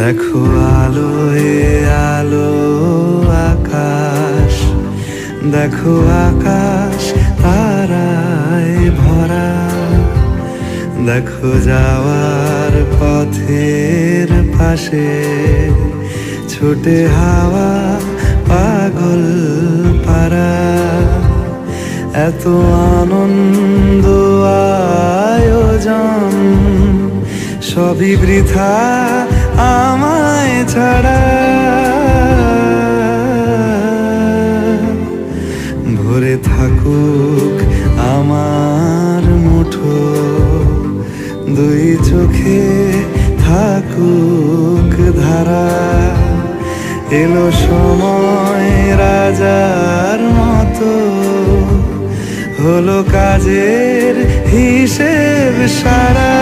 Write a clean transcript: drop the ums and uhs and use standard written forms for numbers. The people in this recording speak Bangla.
দেখো আলোয় আলো আকাশ, দেখো আকাশ তারায় ভরা। দেখো যাওয়ার পথের পাশে ছোটে হাওয়া পাগল পারা। এত আনন্দ আয়োজন সবই বৃথা আমায় ছাড়া। ভরে থাকুক আমার মুঠো, দুই চোখে থাকুক ধারা। এলো সময় রাজার মতো, হলো কাজের হিসেব সারা।